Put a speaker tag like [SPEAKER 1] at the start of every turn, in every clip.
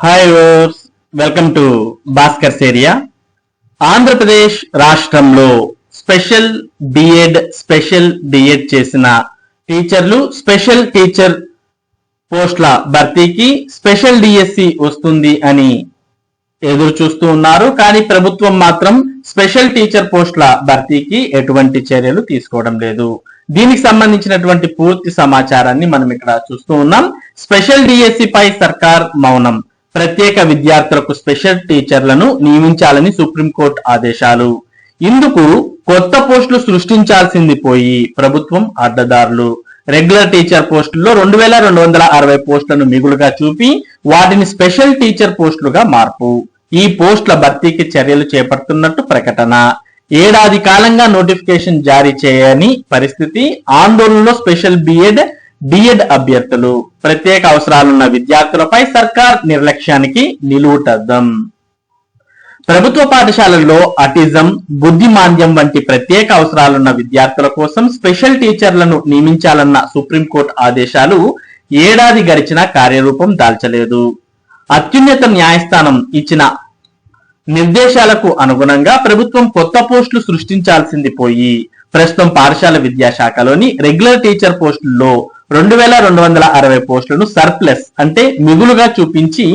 [SPEAKER 1] Hi viewers, welcome to Bhaskar's area. Andhra Pradesh రాష్ట్రంలో special D.Ed చేసిన టీచర్లు స్పెషల్ టీచర్ పోస్టుల భర్తీకి స్పెషల్ డిఎస్సి వస్తుంది అని ఎదురు చూస్తూ ఉన్నారు. కానీ ప్రభుత్వం మాత్రం స్పెషల్ టీచర్ పోస్టుల భర్తీకి ఎటువంటి చర్యలు తీసుకోవడం లేదు. దీనికి సంబంధించినటువంటి పూర్తి సమాచారాన్ని మనం ఇక్కడ చూస్తూ ఉన్నాం. స్పెషల్ డిఎస్సి పై సర్కార్ మౌనం. ప్రత్యేక విద్యార్థులకు స్పెషల్ టీచర్లను నియమించాలని సుప్రీంకోర్టు ఆదేశాలు. ఇందుకు కొత్త పోస్టులు సృష్టించాల్సింది పోయి ప్రభుత్వం అడ్డదారులు. రెగ్యులర్ టీచర్ పోస్టుల్లో 2260 పోస్టులను మిగులుగా చూపి వాటిని స్పెషల్ టీచర్ పోస్టులుగా మార్పు. ఈ పోస్టుల భర్తీకి చర్యలు చేపడుతున్నట్టు ప్రకటన. ఏడాది కాలంగా నోటిఫికేషన్ జారీ చేయని పరిస్థితి. ఆందోళనలో స్పెషల్ డిఎడ్ అభ్యర్థులు. ప్రత్యేక అవసరాలున్న విద్యార్థులపై సర్కార్ నిర్లక్ష్యానికి నిలువుటద్దం. ప్రభుత్వ పాఠశాలల్లో అటిజం, బుద్ధిమాంద్యం వంటి ప్రత్యేక అవసరాలున్న విద్యార్థుల కోసం స్పెషల్ టీచర్లను నియమించాలన్న సుప్రీంకోర్టు ఆదేశాలు ఏడాది గడిచినా కార్యరూపం దాల్చలేదు. అత్యున్నత న్యాయస్థానం ఇచ్చిన నిర్దేశాలకు అనుగుణంగా ప్రభుత్వం కొత్త పోస్టులు సృష్టించాల్సింది పోయి ప్రస్తుతం పాఠశాల విద్యాశాఖలోని రెగ్యులర్ టీచర్ పోస్టుల్లో 2260 పోస్టులను సర్ప్లస్ అంటే మిగులుగా చూపించి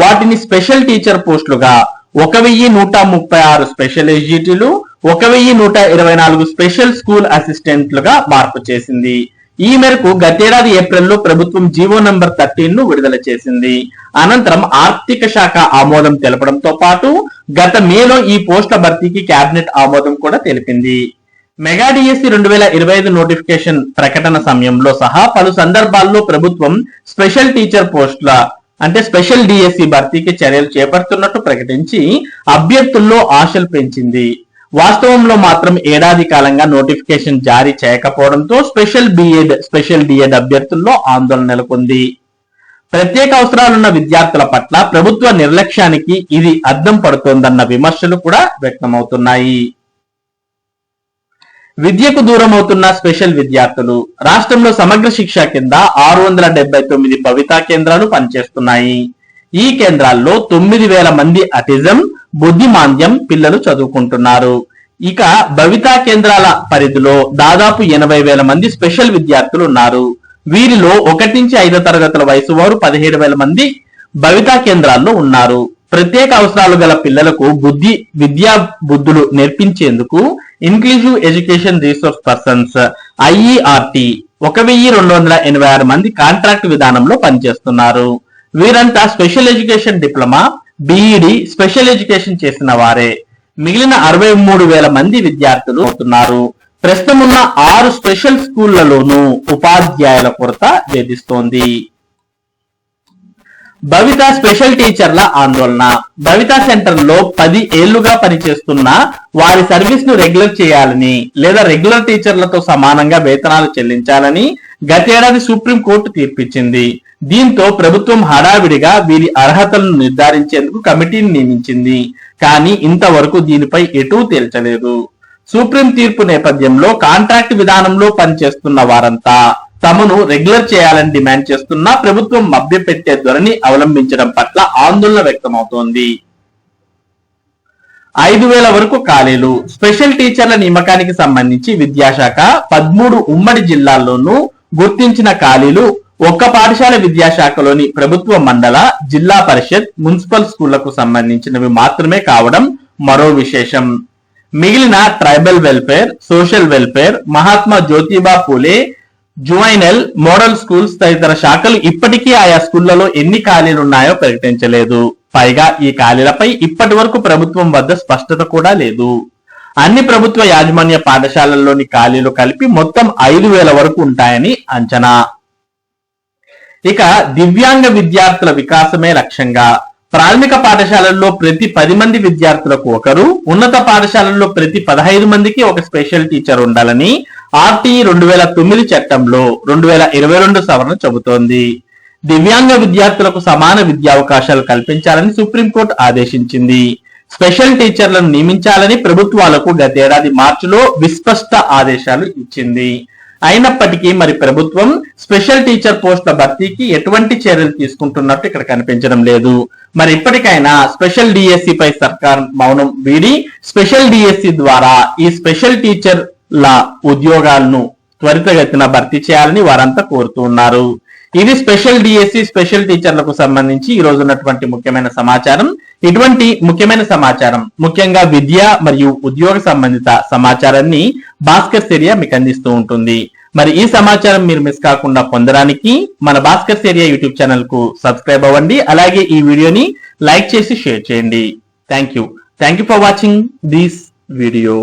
[SPEAKER 1] వాటిని స్పెషల్ టీచర్ పోస్టులుగా 1136 స్పెషల్ ఎస్జిటీలు, 1124 స్పెషల్ స్కూల్ అసిస్టెంట్లుగా మార్పు చేసింది. ఈ మేరకు గతేడాది ఏప్రిల్లో ప్రభుత్వం జీవో నంబర్ 13 ను విడుదల చేసింది. అనంతరం ఆర్థిక శాఖ ఆమోదం తెలపడంతో పాటు గత మేలో ఈ పోస్టుల భర్తీకి కేబినెట్ ఆమోదం కూడా తెలిపింది. మెగా డిఎస్సి 2025 నోటిఫికేషన్ ప్రకటన సమయంలో సహా పలు సందర్భాల్లో ప్రభుత్వం స్పెషల్ టీచర్ పోస్టుల అంటే స్పెషల్ డిఎస్సి భర్తీకి చర్యలు చేపడుతున్నట్టు ప్రకటించి అభ్యర్థుల్లో ఆశలు పెంచింది. వాస్తవంలో మాత్రం ఏడాది కాలంగా నోటిఫికేషన్ జారీ చేయకపోవడంతో స్పెషల్ డిఎడ్ అభ్యర్థుల్లో ఆందోళన నెలకొంది. ప్రత్యేక అవసరాలున్న విద్యార్థుల పట్ల ప్రభుత్వ నిర్లక్ష్యానికి ఇది అద్దం పడుతోందన్న విమర్శలు కూడా వ్యక్తమవుతున్నాయి. విద్యకు దూరం అవుతున్న స్పెషల్ విద్యార్థులు. రాష్ట్రంలో సమగ్ర శిక్ష కింద 679 భవితా కేంద్రాలు పనిచేస్తున్నాయి. ఈ కేంద్రాల్లో 9000 మంది అటిజం, బుద్ధిమాంద్యం పిల్లలు చదువుకుంటున్నారు. ఇక భవితా కేంద్రాల పరిధిలో దాదాపు 80,000 మంది స్పెషల్ విద్యార్థులు ఉన్నారు. వీరిలో 1 నుంచి 5వ తరగతుల వయసు వారు 17,000 మంది భవితా కేంద్రాల్లో ఉన్నారు. ప్రత్యేక అవసరాలు గల పిల్లలకు విద్యా బుద్ధులు నేర్పించేందుకు inclusive education resource persons IERT 1286 మంది కాంట్రాక్ట్ విధానంలో పనిచేస్తున్నారు. వీరంతా special education diploma, B Ed, special education చేసిన వారే. మిగిలిన 63,000 మంది విద్యార్థులు అవుతున్నారు. ప్రస్తుతం ఉన్న 6 స్పెషల్ స్కూళ్లలోనూ ఉపాధ్యాయుల కొరత వేధిస్తోంది. భవిత స్పెషల్ టీచర్ల ఆందోళన. భవిత సెంటర్ లో 10 ఏళ్లుగా పనిచేస్తున్న వారి సర్వీస్ ను రెగ్యులర్ చేయాలని లేదా రెగ్యులర్ టీచర్లతో సమానంగా వేతనాలు చెల్లించాలని గతేడాది సుప్రీంకోర్టు తీర్పిచ్చింది. దీంతో ప్రభుత్వం హడావిడిగా వీరి అర్హతలను నిర్ధారించేందుకు కమిటీని నియమించింది. కానీ ఇంతవరకు దీనిపై ఎటూ తేల్చలేదు. సుప్రీం తీర్పు నేపథ్యంలో కాంట్రాక్ట్ విధానంలో పనిచేస్తున్న వారంతా తమను రెగ్యులర్ చేయాలని డిమాండ్ చేస్తున్నా ప్రభుత్వం మభ్యపెట్టే ధోరణి అవలంబించడం పట్ల ఆందోళన వ్యక్తమవుతోంది. 5,000 వరకు ఖాళీలు. స్పెషల్ టీచర్ల నియామకానికి సంబంధించి విద్యాశాఖ 13 ఉమ్మడి జిల్లాల్లోనూ గుర్తించిన ఖాళీలు ఒక్క పాఠశాల విద్యాశాఖలోని ప్రభుత్వ మండల, జిల్లా పరిషత్, మున్సిపల్ స్కూళ్లకు సంబంధించినవి మాత్రమే కావడం మరో విశేషం. మిగిలిన tribal welfare, social welfare, Mahatma Jyotiba Phule, juvenile, model schools తదితర శాఖలు ఇప్పటికీ ఆయా స్కూళ్లలో ఎన్ని ఖాళీలున్నాయో ప్రకటించలేదు. పైగా ఈ ఖాళీలపై ఇప్పటి వరకు ప్రభుత్వం వద్ద స్పష్టత కూడా లేదు. అన్ని ప్రభుత్వ యాజమాన్య పాఠశాలల్లోని ఖాళీలు కలిపి మొత్తం 5,000 వరకు ఉంటాయని అంచనా. ఇక దివ్యాంగ విద్యార్థుల వికాసమే లక్ష్యంగా ప్రాథమిక పాఠశాలల్లో ప్రతి 10 మంది విద్యార్థులకు ఒకరు, ఉన్నత పాఠశాలల్లో ప్రతి 15 మందికి ఒక స్పెషల్ టీచర్ ఉండాలని RTE 2009 చట్టంలో 2022 సవరణ చెబుతోంది. దివ్యాంగ విద్యార్థులకు సమాన విద్యావకాశాలు కల్పించాలని సుప్రీంకోర్టు ఆదేశించింది. స్పెషల్ టీచర్లను నియమించాలని ప్రభుత్వాలకు గతేడాది మార్చిలో విస్పష్ట ఆదేశాలు ఇచ్చింది. అయినప్పటికీ మరి ప్రభుత్వం స్పెషల్ టీచర్ పోస్టుల భర్తీకి ఎటువంటి చర్యలు తీసుకుంటున్నట్టు ఇక్కడ కనిపించడం లేదు. మరి ఇప్పటికైనా స్పెషల్ డిఎస్సి పై సర్కార్ మౌనం వీడి స్పెషల్ డిఎస్సి ద్వారా ఈ స్పెషల్ టీచర్ల ఉద్యోగాలను త్వరితగతిన భర్తీ చేయాలని వారంతా కోరుతూ ఉన్నారు. ఇది స్పెషల్ డిఎస్సి స్పెషల్ టీచర్లకు సంబంధించి ఈ రోజు ఉన్నటువంటి ముఖ్యమైన సమాచారం. ఇటువంటి ముఖ్యమైన సమాచారం ముఖ్యంగా విద్య మరియు ఉద్యోగ సంబంధిత సమాచారాన్ని భాస్కర్ ఏరియా మీకు అందిస్తూ ఉంటుంది. మరి ఈ సమాచారం మీరు మిస్ కాకుండా పొందడానికి మన భాస్కర్ ఏరియా యూట్యూబ్ ఛానల్ కు సబ్స్క్రైబ్ అవ్వండి. అలాగే ఈ వీడియోని లైక్ చేసి షేర్ చేయండి. Thank you for watching this video.